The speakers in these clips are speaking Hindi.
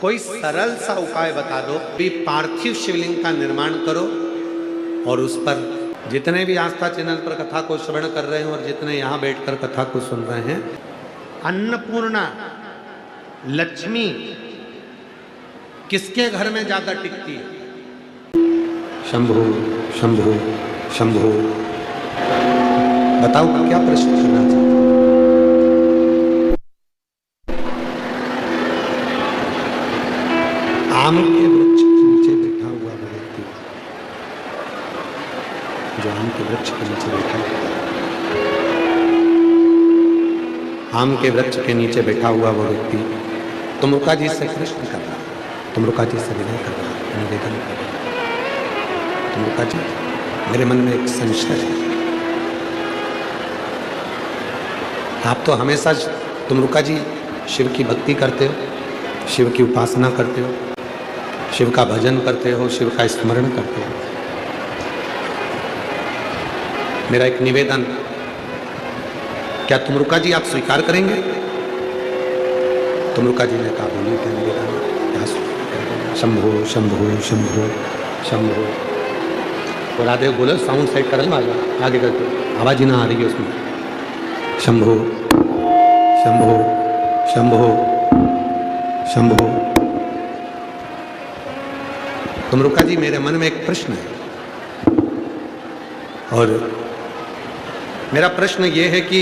कोई सरल सा उपाय बता दो भी पार्थिव शिवलिंग का निर्माण करो और उस पर जितने भी आस्था चैनल पर कथा को श्रवण कर रहे हैं और जितने यहाँ बैठकर कथा को सुन रहे हैं, अन्नपूर्णा लक्ष्मी किसके घर में ज्यादा टिकती है? शंभु शंभु शंभु। बताओ क्या प्रश्न करना चाहते? आम के वृक्ष के नीचे बैठा हुआ व्यक्ति, जो आम के वृक्ष के नीचे बैठा हुआ, आम के वृक्ष के नीचे बैठा हुआ वो व्यक्ति तुमरुका जी से प्रश्न कर रहा, तुमरुका जी से विनय कर रहा, निवेदन कर रहा। तुमरुका जी, मेरे मन में एक संशय है। आप तो हमेशा तुमरुका जी शिव की भक्ति करते हो, शिव की उपासना करते हो, शिव का भजन करते हो, शिव का स्मरण करते हो। मेरा एक निवेदन, क्या तुमरुका जी आप स्वीकार करेंगे? तुमरुका जी ने कहा, बोलिए क्या निवेदन, क्या स्वीकार? शंभो शंभो शंभो शंभो। और राधे बोलो, साउंड सेट कर लो, आगे करके आवाज ही ना आ रही है उसमें। शंभो शंभो शंभो शंभो। तुमरुका जी, मेरे मन में एक प्रश्न है और मेरा प्रश्न ये है कि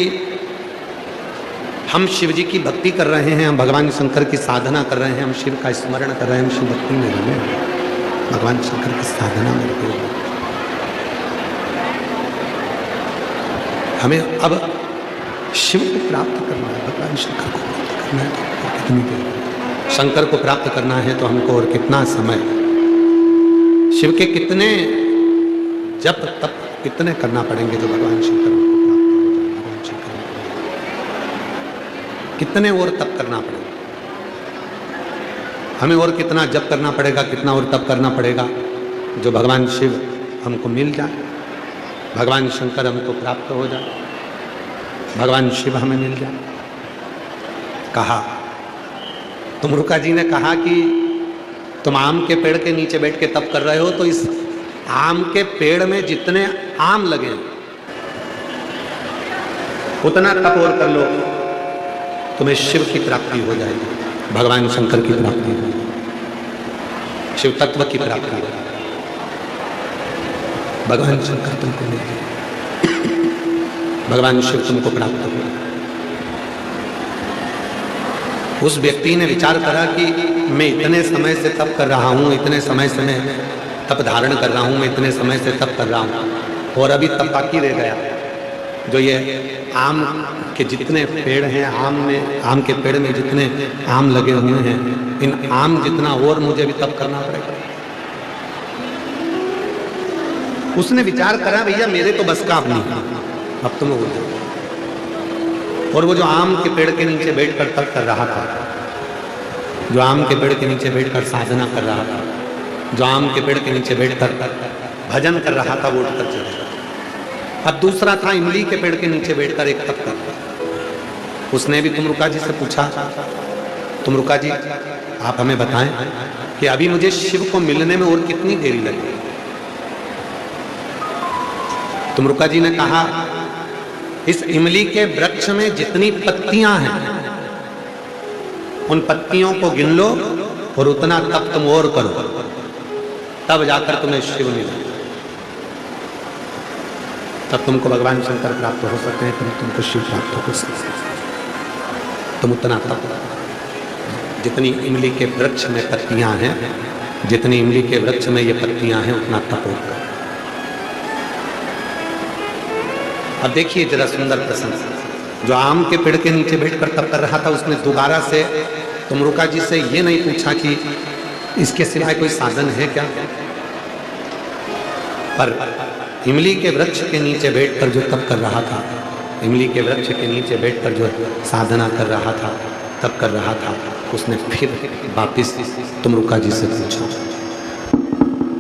हम शिव जी की भक्ति कर रहे हैं, हम भगवान शंकर की साधना कर रहे हैं, हम शिव का स्मरण कर रहे हैं, हम शिव भक्ति में लगे हैं, भगवान शंकर की साधना में लगे हैं। हमें अब शिव को प्राप्त करना है, भगवान शंकर को प्राप्त करना है, तो कितनी देर? शंकर को प्राप्त करना है तो हमको और कितना समय, शिव के कितने जप तप कितने करना पड़ेंगे जो भगवान शंकर को प्राप्त हो जाए? भगवान शंकर कितने और तप करना पड़ेगा? हमें और कितना जप करना पड़ेगा, कितना और तप करना पड़ेगा जो भगवान शिव हमको मिल जाए, भगवान शंकर हमको प्राप्त हो जाए, भगवान शिव हमें मिल जाए? कहा तुमरुका जी ने कहा कि तुम आम के पेड़ के नीचे बैठ के तप कर रहे हो, तो इस आम के पेड़ में जितने आम लगे उतना तप और कर लो, तुम्हें शिव की प्राप्ति हो जाएगी, भगवान शंकर की प्राप्ति हो, शिव तत्व की प्राप्ति हो, भगवान शंकर तुमको मिल जाए, भगवान शिव तुमको प्राप्त हो। उस व्यक्ति ने विचार करा कि मैं इतने समय से तप कर रहा हूँ, इतने समय से मैं तप धारण कर रहा हूँ, मैं इतने समय से तप कर रहा हूँ और अभी तप बाकी रह गया। जो ये आम के जितने पेड़ हैं, आम के पेड़ में जितने आम लगे हुए हैं, इन आम जितना और मुझे भी तप करना पड़ेगा। उसने विचार करा, भैया मेरे तो बस का अब नहीं, अब तुम हो जाओ। और वो जो आम के पेड़ के नीचे बैठकर तप कर रहा था, जो आम के पेड़ के नीचे बैठकर साधना कर रहा था, जो आम के पेड़ के नीचे बैठकर भजन कर रहा था, वो उठकर चले गया। अब दूसरा था इमली के पेड़ के नीचे बैठकर एक तप कर। उसने भी तुमरुका जी से पूछा, तुमरुका जी आप हमें बताएं कि अभी मुझे शिव को मिलने में और कितनी देरी लगेगी? तुमरुका जी ने कहा, इस इमली के वृक्ष में जितनी पत्तियां हैं उन पत्तियों को गिन लो और उतना तप तुम और करो, तब जाकर तुम्हें शिव मिले, तब तुमको भगवान शंकर प्राप्त हो सकते हैं, तब तुमको शिव प्राप्त हो सकते हैं। तुम उतना तप, जितनी इमली के वृक्ष में पत्तियां हैं, जितनी इमली के वृक्ष में ये पत्तियां हैं, उतना तप और करो। अब देखिए जरा सुंदर प्रसंग, जो आम के पेड़ के नीचे बैठकर तप कर रहा था, उसने दोबारा से तुमरुका जी से ये नहीं पूछा कि इसके सिवाय कोई साधन है क्या, पर इमली के वृक्ष के नीचे बैठकर जो तप कर रहा था, इमली के वृक्ष के नीचे बैठकर जो साधना कर रहा था, तप कर रहा था, उसने फिर वापिस तुमरुका जी से पूछा,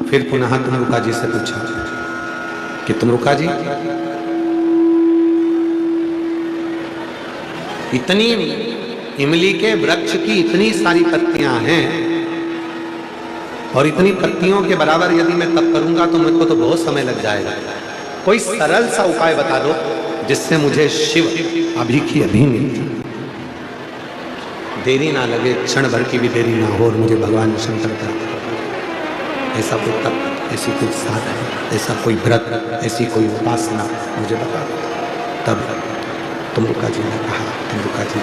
फिर पुनः तुमरुका जी से पूछा कि तुमरुका जी, इतनी इमली के वृक्ष की इतनी सारी पत्तियां हैं, और इतनी पत्तियों के बराबर यदि मैं तप करूंगा तो मुझको तो बहुत समय लग जाएगा। कोई सरल सा उपाय बता दो जिससे मुझे शिव अभी की अभी मिल जाए, देरी ना लगे, क्षण भर की भी देरी ना हो और मुझे भगवान शंकर का ऐसा कोई तप, ऐसी कोई साधना, ऐसा कोई व्रत, ऐसी कोई उपासना मुझे बता दो। तब तुमरुका जी ने कहा, तुमरुका जी,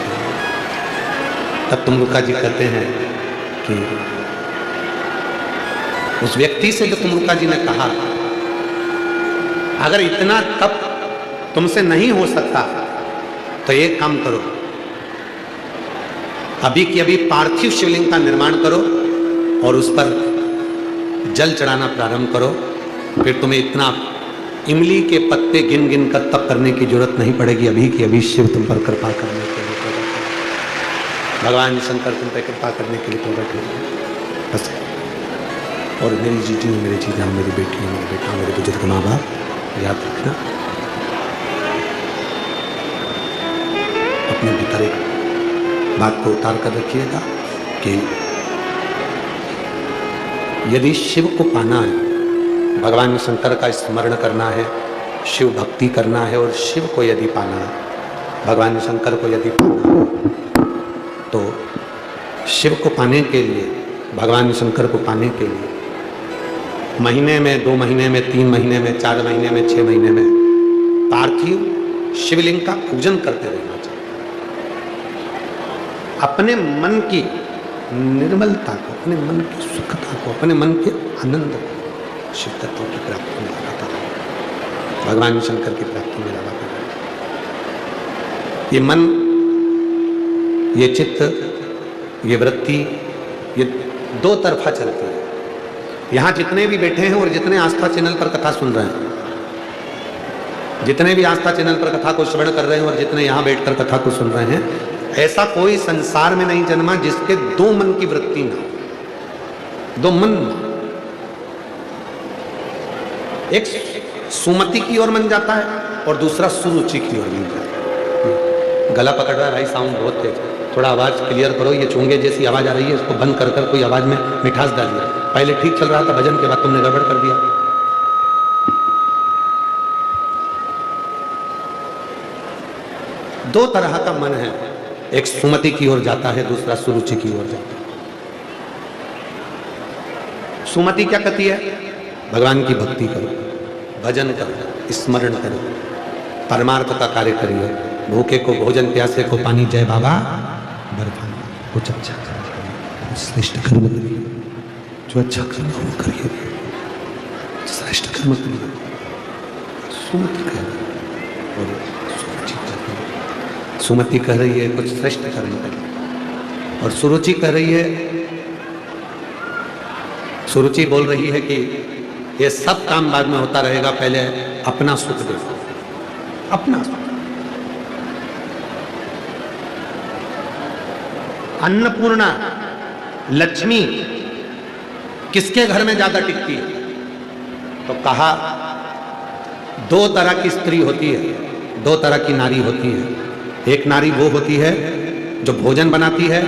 तब तुमरुका जी कहते हैं कि उस व्यक्ति से जो तुमरुका जी ने कहा, अगर इतना तप तुमसे नहीं हो सकता तो एक काम करो, अभी की अभी पार्थिव शिवलिंग का निर्माण करो और उस पर जल चढ़ाना प्रारंभ करो, फिर तुम्हें इतना इमली के पत्ते गिन गिन कर तप करने की जरूरत नहीं पड़ेगी। अभी की अभी शिव तुम पर कृपा करने के लिए प्रकट, भगवान शंकर तुम पर कृपा करने के लिए प्रकट हो बस। और मेरी जीती, मेरी जीजा, मेरी बेटी, मेरा बेटा, मेरे बुजुर्ग माँ बाप, याद रखना अपने भीतर एक बात को उतार कर रखिएगा कि यदि शिव को पाना है, भगवान शंकर का स्मरण करना है, शिव भक्ति करना है और शिव को यदि पाना है, भगवान शंकर को यदि पाना है, तो शिव को पाने के लिए, भगवान शंकर को पाने के लिए महीने में, 2 महीने में, 3 महीने में, 4 महीने में, 6 महीने में पार्थिव शिवलिंग का पूजन करते रहना चाहिए। अपने मन की निर्मलता को, अपने मन की सुखता को, अपने मन के आनंद को शिव तत्व की प्राप्ति में लगाता है, भगवान शंकर की प्राप्ति में लगाता है। ये मन, ये चित्त, ये वृत्ति, ये दो तरफा चलती है। यहां जितने भी बैठे हैं और जितने आस्था चैनल पर कथा सुन रहे हैं, जितने भी आस्था चैनल पर कथा को श्रवण कर रहे हैं और जितने यहां बैठकर कथा को सुन रहे हैं, ऐसा कोई संसार में नहीं जन्मा जिसके 2 मन की वृत्ति ना, 2 मन। एक सुमति की ओर मन जाता है और दूसरा सुरुचि की ओर मन जाता है। गला पकड़ रहा है भाई, साउंड बहुत तेज, थोड़ा आवाज क्लियर करो, ये चूंगे जैसी आवाज आ रही है इसको बंद कर कोई आवाज में मिठास डालिए। पहले ठीक चल रहा था, भजन के बाद तुमने गड़बड़ कर दिया। दो तरह का मन है, एक सुमति की ओर जाता है, दूसरा सुरुचि की ओर जाता है। सुमति क्या कहती है? भगवान की भक्ति करो, भजन करो, स्मरण करो, परमार्थ का कार्य करिए, भूखे को भोजन, प्यासे को पानी, जय बाबा बरफानी, कुछ अच्छा करिए, श्रेष्ठ कर्म करिए, जो अच्छा कर्म वो करिए, श्रेष्ठ कर्म करिए, सुमति करिए और सुमति कह रही है कुछ श्रेष्ठ कर्म करिए, और सुरुचि कह रही है, सुरुचि बोल रही है कि ये सब काम बाद में होता रहेगा, पहले अपना सुख देखो, अपना सुख। अन्नपूर्णा लक्ष्मी किसके घर में ज्यादा टिकती है? तो कहा 2 तरह की स्त्री होती है, 2 तरह की नारी होती है। एक नारी वो होती है जो भोजन बनाती है,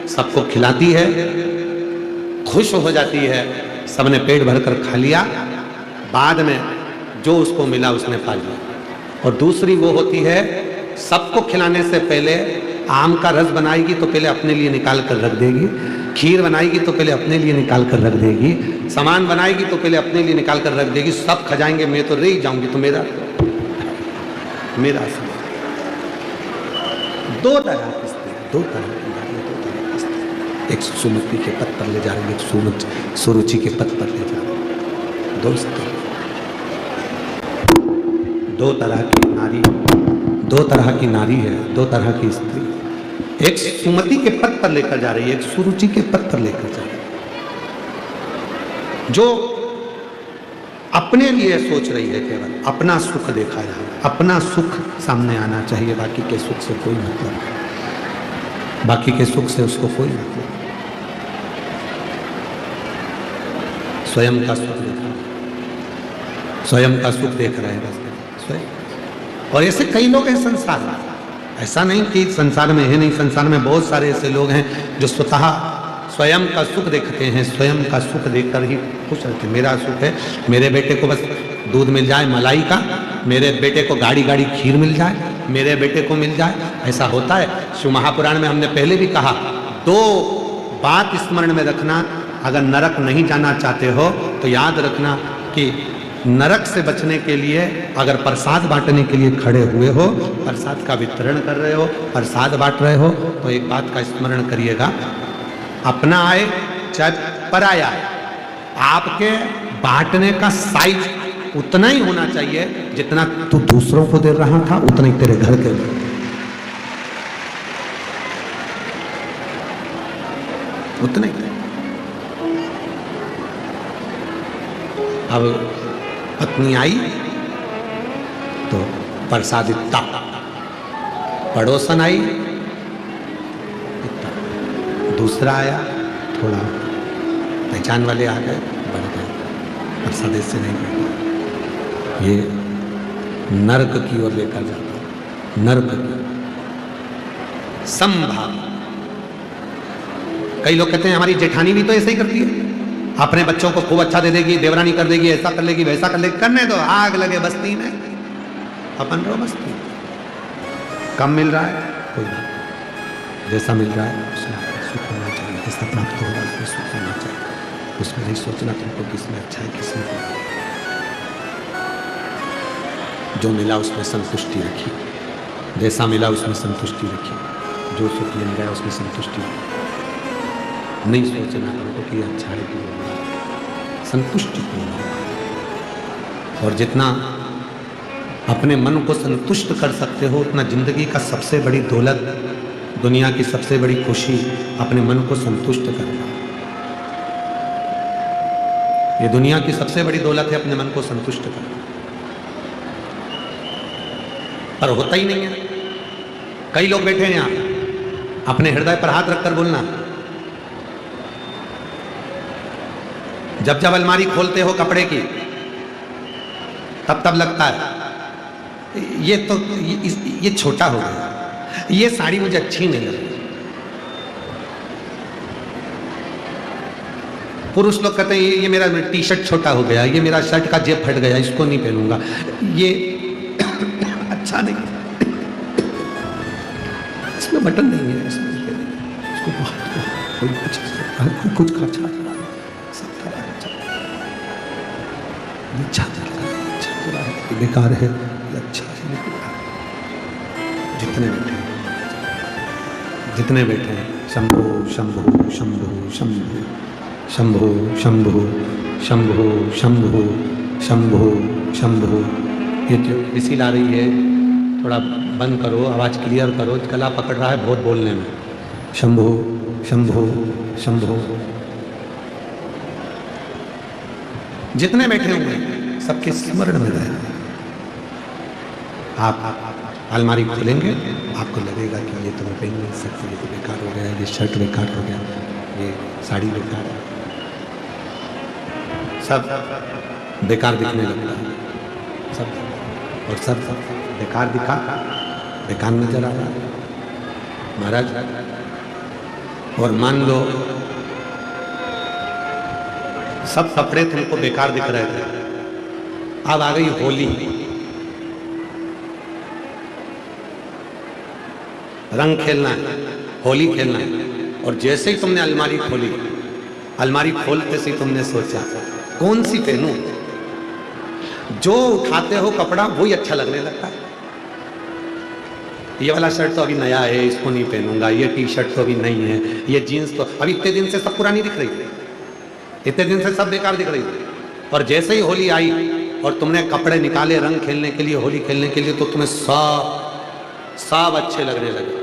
सबको खिलाती है, खुश हो जाती है, सबने पेट भरकर खा लिया, बाद में जो उसको मिला उसने पा लिया। और दूसरी वो होती है, सबको खिलाने से पहले आम का रस बनाएगी तो पहले अपने लिए निकाल कर रख देगी, खीर बनाएगी तो पहले अपने लिए निकाल कर रख देगी, सामान बनाएगी तो पहले अपने लिए निकाल कर रख देगी, सब खा जाएंगे, मैं तो रह जाऊंगी, तो मेरा सामान। 2 तरह की स्त्री, 2 तरह की नारी, 2 तरह की स्त्री। एक सुमति के पद पर ले जा रही है, एक सुरुचि के पद पर ले जा रही है। 2 स्त्री, 2 तरह की नारी, 2 तरह की नारी है, 2 तरह की स्त्री। एक सुमति के पद पर लेकर जा रही है, एक सुरुचि के पद पर लेकर जा रही है, जो अपने लिए सोच रही है, केवल अपना सुख देखा जाए, अपना सुख सामने आना चाहिए, बाकी के सुख से कोई मतलब नहीं, बाकी के सुख से उसको कोई मतलब नहीं। स्वयं का सुख देख रहा है, स्वयं का सुख देख रहे हैं बस स्वयं। और ऐसे कई लोग हैं संसार में, ऐसा नहीं कि संसार में है नहीं, संसार में बहुत सारे ऐसे लोग हैं जो स्वतः स्वयं का सुख देखते हैं, स्वयं का सुख देखकर ही खुश रहते हैं। मेरा सुख है मेरे बेटे को बस दूध मिल जाए मलाई का, मेरे बेटे को गाड़ी गाड़ी खीर मिल जाए, मेरे बेटे को मिल जाए, ऐसा होता है। शिव महापुराण में हमने पहले भी कहा, दो बात स्मरण में रखना, अगर नरक नहीं जाना चाहते हो तो याद रखना कि नरक से बचने के लिए अगर प्रसाद बांटने के लिए खड़े हुए हो, प्रसाद का वितरण कर रहे हो, प्रसाद बांट रहे हो, तो एक बात का स्मरण करिएगा, अपना आए चाहे पराया आए, आपके बांटने का साइज उतना ही होना चाहिए जितना तू दूसरों को दे रहा था, उतना ही तेरे घर के उतना ही। अब पत्नी आई तो प्रसाद इतना, पड़ोसन आई इतना, दूसरा आया थोड़ा, पहचान वाले आ गए बढ़ गए, प्रसाद इससे नहीं बढ़ता। ये नर्क की ओर लेकर जाता, नर्क की संभाव। कई लोग कहते हैं हमारी जेठानी भी तो ऐसे ही करती है, अपने बच्चों को खूब अच्छा दे देगी, देवरानी कर देगी, ऐसा कर लेगी, वैसा कर लेगी, करने दो, आग लगे बस्ती में, अपन रहो बस्ती। कम मिल रहा है कोई बात, जैसा मिल रहा है उसमें सुख होना चाहिए, जैसा प्राप्त हो रहा है उसमें सुख होना चाहिए, उसमें नहीं सोचना तुमको किसमें अच्छा है किसमें बुरा। जो मिला उसमें संतुष्टि रखी, जैसा मिला उसमें संतुष्टि रखी, जो सुख मिल गया उसमें संतुष्टि रखी। नहीं सोचना तुमको कि अच्छा है कि संतुष्टि पूर्ण। और जितना अपने मन को संतुष्ट कर सकते हो उतना जिंदगी का सबसे बड़ी दौलत, दुनिया की सबसे बड़ी खुशी अपने मन को संतुष्ट करना। ये दुनिया की सबसे बड़ी दौलत है, अपने मन को संतुष्ट करना, पर होता ही नहीं है। कई लोग बैठे हैं यहाँ, अपने हृदय पर हाथ रखकर बोलना, जब जब अलमारी खोलते हो कपड़े की तब तब लगता है ये तो ये छोटा हो गया, ये साड़ी मुझे अच्छी नहीं लगी। पुरुष लोग कहते हैं ये मेरा टी शर्ट छोटा हो गया, ये मेरा शर्ट का जेब फट गया, इसको नहीं पहनूंगा, ये अच्छा नहीं, इसमें बटन नहीं है, इसको कुछ खर्चा बेकार है, अच्छा है। जितने बैठे हैं शंभो शंभो शंभो शंभो शंभो शंभो शंभो शंभो शंभो शंभो। ये जो विसिल आ रही है थोड़ा बंद करो, आवाज़ क्लियर करो, गला पकड़ रहा है बहुत बोलने में। शंभो शंभो शंभो। जितने बैठे हुए सबके स्मरण में रहे। आप अलमारी खोलेंगे आपको लगेगा कि ये तो मैं पहन नहीं सकती, ये तो बेकार हो गया, ये शर्ट बेकार हो गया, ये साड़ी बेकार है, सब बेकार दिखने लगता है, सब और सब बेकार दिखा, बेकार नजर आ रहा है महाराज। और मान लो सब कपड़े तुमको बेकार दिख रहे थे, अब आ गई होली, रंग खेलना है, होली खेलना है, और जैसे ही तुमने अलमारी खोली, अलमारी खोलते से ही तुमने सोचा कौन सी पहनूं, जो उठाते हो कपड़ा वही अच्छा लगने लगता है। ये वाला शर्ट तो अभी नया है, इसको नहीं पहनूंगा, ये टी शर्ट तो अभी नहीं है, ये जीन्स तो अभी इतने दिन से सब पुरानी दिख रही थी, इतने दिन से सब बेकार दिख रही थी, और जैसे ही होली आई और तुमने कपड़े निकाले रंग खेलने के लिए, होली खेलने के लिए, तो तुम्हें सब अच्छे लगने लगे,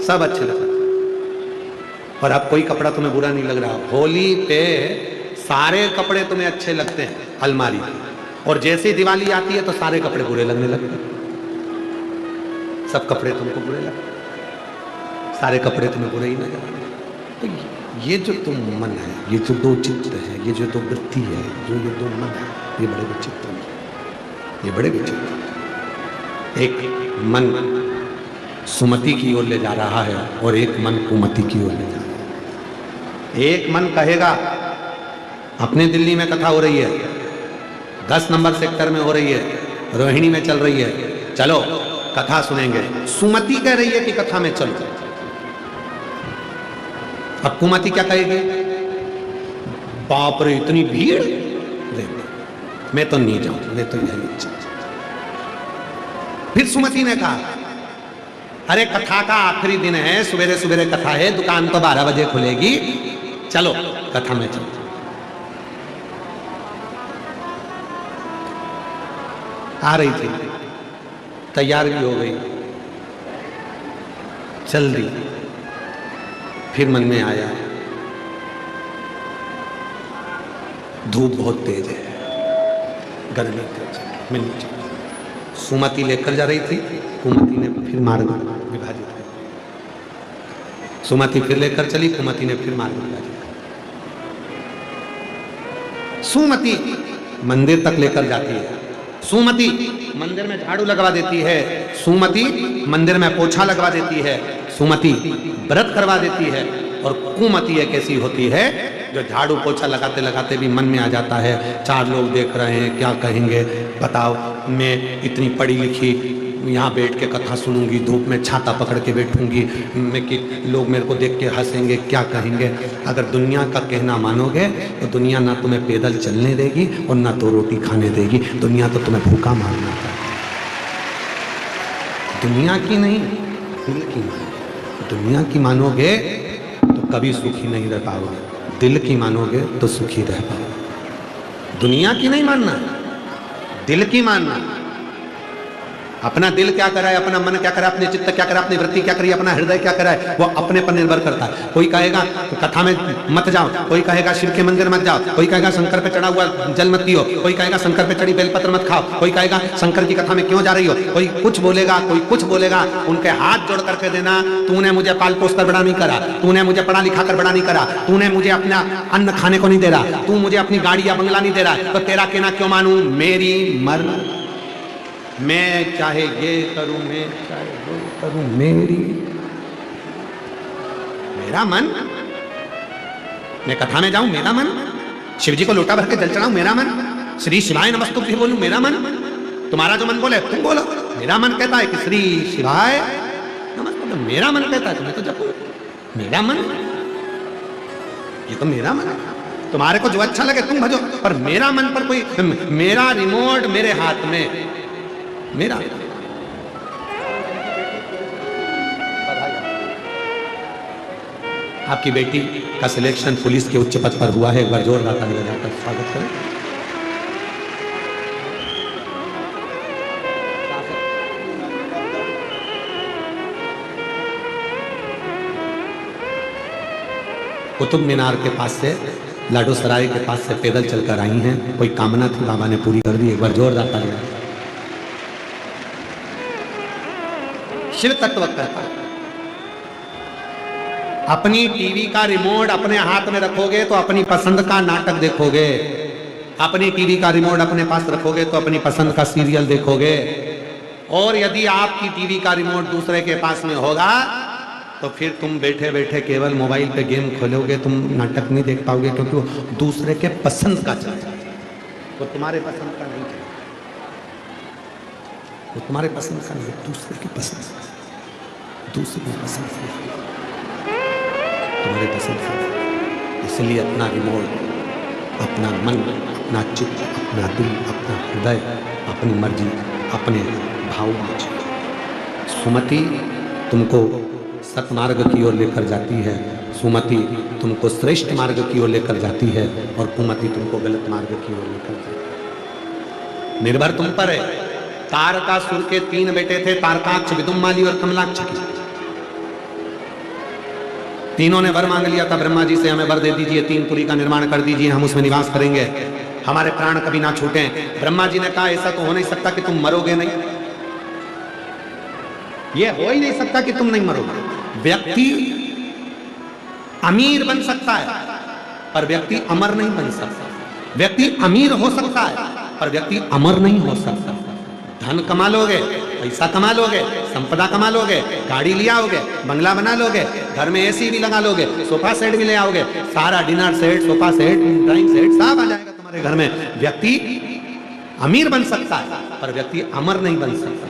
सब अच्छे लगे। और अब कोई कपड़ा तुम्हें बुरा नहीं लग रहा। होली पे सारे कपड़े तुम्हें अच्छे लगते हैं अलमारी में, और जैसे ही दिवाली आती है तो सारे कपड़े बुरे लगने लगते हैं, सब कपड़े तुमको बुरे लगते, सारे कपड़े तुम्हें बुरे ही नजर आते। तो ये जो तुम मन है, ये जो दो चित्त है, ये जो दो वृत्ति है, जो ये दो मन है, ये बड़े विचित्र हैं, ये बड़े विचित्र। एक मन सुमति की ओर ले जा रहा है और एक मन कुमति की ओर ले जा रहा है। एक मन कहेगा अपने दिल्ली में कथा हो रही है, 10 नंबर सेक्टर में हो रही है, रोहिणी में चल रही है, चलो कथा सुनेंगे। सुमति कह रही है कि कथा में चलो। अब कुमति क्या कहेगी? बाप रे इतनी भीड़, मैं तो नहीं जाऊं, मैं तो यही अच्छा। फिर सुमति ने कहा अरे कथा का आखिरी दिन है, सवेरे सवेरे कथा है, दुकान तो 12 बजे खुलेगी, चलो कथा में चलो। आ रही थी, तैयार भी हो गई, चल दी। फिर मन में आया धूप बहुत तेज है, गर्मी तेज है, मैं नहीं चलूं। सुमति लेकर जा रही थी, कुमति ने फिर मार्ग विभाजित कर। सुमति फिर लेकर चली, कुमति ने फिर मार्ग विभाजित कर। सुमति मंदिर तक लेकर जाती है, सुमति मंदिर में झाड़ू लगवा देती है, सुमति मंदिर में पोछा लगवा देती है, सुमति व्रत करवा देती है। और कुमति एक ऐसी होती है जो झाड़ू पोछा लगाते लगाते भी मन में आ जाता है 4 लोग देख रहे हैं, क्या कहेंगे बताओ, मैं इतनी पढ़ी लिखी यहाँ बैठ के कथा सुनूंगी, धूप में छाता पकड़ के बैठूंगी मैं कि लोग मेरे को देख के हंसेंगे, क्या कहेंगे। अगर दुनिया का कहना मानोगे तो दुनिया ना तुम्हें पैदल चलने देगी और ना तो रोटी खाने देगी, दुनिया तो तुम्हें भूखा मारना था। दुनिया की नहीं, दिल की मानो। दुनिया की मानोगे तो कभी सुखी नहीं रह पाओगे, दिल की मानोगे तो सुखी रह पाओगे। दुनिया की नहीं मानना, दिल की मानना। अपना दिल क्या कर रहा है, अपना मन क्या कर रहा है, अपने चित्त क्या कर रहा है, अपनी वृत्ति क्या कर रही है, अपना हृदय क्या कर रहा है, वो अपने पर निर्भर करता है। कोई कहेगा कथा में मत जाओ, कोई कहेगा शिव के मंदिर मत जाओ, कोई कहेगा शंकर पे चढ़ा हुआ जल मत पियो, कोई कहेगा शंकर पे चढ़ी बेलपत्र मत खाओ, कोई कहेगा शंकर की कथा में क्यों जा रही हो, कोई कुछ बोलेगा, कोई कुछ बोलेगा। उनके हाथ जोड़ करके देना, तूने मुझे पाल पोस कर बड़ा नहीं करा, तूने मुझे पढ़ा लिखा कर बड़ा नहीं करा, तूने मुझे अपना अन्न खाने को नहीं दे रहा, तू मुझे अपनी गाड़ी या बंगला नहीं दे रहा, तो तेरा कहना क्यों मानूं। मेरी मर्जी, मैं चाहे ये करूं, मैं चाहे वो करूं, मेरा मन, मैं कथा में जाऊं मेरा मन, शिव जी को लोटा भर के जल चढ़ाऊं मेरा मन, श्री शिवाय नमस्तुभ्यं बोलूं मेरा मन, तुम्हारा जो मन बोले तुम बोलो। मेरा मन कहता है कि श्री शिवाय नमस्तुभ्यं, मेरा मन कहता है तुम्हें तो जपो, मेरा मन, ये तो मेरा मन है। तुम्हारे को जो अच्छा लगे तुम भजो, पर मेरा मन पर कोई, मेरा रिमोट मेरे हाथ में, मेरा। आपकी बेटी का सिलेक्शन पुलिस के उच्च पद पर हुआ है, एक बार जोरदार ताली बजाकर स्वागत करें। कुतुब मीनार के पास से, लाडो सराय के पास से पैदल चलकर आई हैं, कोई कामना थी बाबा ने पूरी कर दी। एक बार जोरदार ताली। शिव तत्व कहता है अपनी टीवी का रिमोट अपने हाथ में रखोगे तो अपनी पसंद का नाटक देखोगे, अपनी टीवी का रिमोट अपने पास रखोगे तो अपनी पसंद का सीरियल देखोगे। और यदि आपकी टीवी का रिमोट दूसरे के पास में होगा तो फिर तुम बैठे बैठे केवल मोबाइल पे गेम खोलोगे, तुम नाटक नहीं देख पाओगे, क्योंकि वो दूसरे के पसंद का चलता है, वो तुम्हारे पसंद का नहीं चलता, वो तुम्हारे पसंद का नहीं, दूसरे के पसंद का, दूसरे की पसंद से, तुम्हारे पसंद से। इसलिए अपना रिमोट, अपना मन, अपना चित्त, अपना दिल, अपना हृदय, अपनी मर्जी, अपने भाव में। सुमति तुमको सतमार्ग की ओर लेकर जाती है, सुमति तुमको श्रेष्ठ मार्ग की ओर लेकर जाती है, और कुमति तुमको गलत मार्ग की ओर लेकर जाती है। निर्भर तुम पर है। तारकासुर के 3 बेटे थे, तारकाक्ष, विदुम्माली और कमलाक्ष की। तीनों ने वर मांग लिया था ब्रह्मा जी से, हमें वर दे दीजिए, 3 पुरी का निर्माण कर दीजिए, हम उसमें निवास करेंगे, हमारे प्राण कभी ना छूटें। ब्रह्मा जी ने कहा ऐसा तो हो नहीं सकता कि तुम मरोगे नहीं, यह हो ही नहीं सकता कि तुम नहीं मरोगे। व्यक्ति अमीर बन सकता है पर व्यक्ति अमर नहीं बन सकता, व्यक्ति अमीर हो सकता है पर व्यक्ति अमर नहीं हो सकता। धन कमा लोगे, पैसा कमा लोगे, संपदा कमा लोगे, गाड़ी लिया लोगे, बंगला बना लोगे, घर में एसी भी लगा लोगे, सोफा सेट भी ले आओगे, सारा dinner set, sofa set, drawing set सब आ जाएगा तुम्हारे घर में। व्यक्ति अमीर बन सकता है पर व्यक्ति अमर नहीं बन सकता।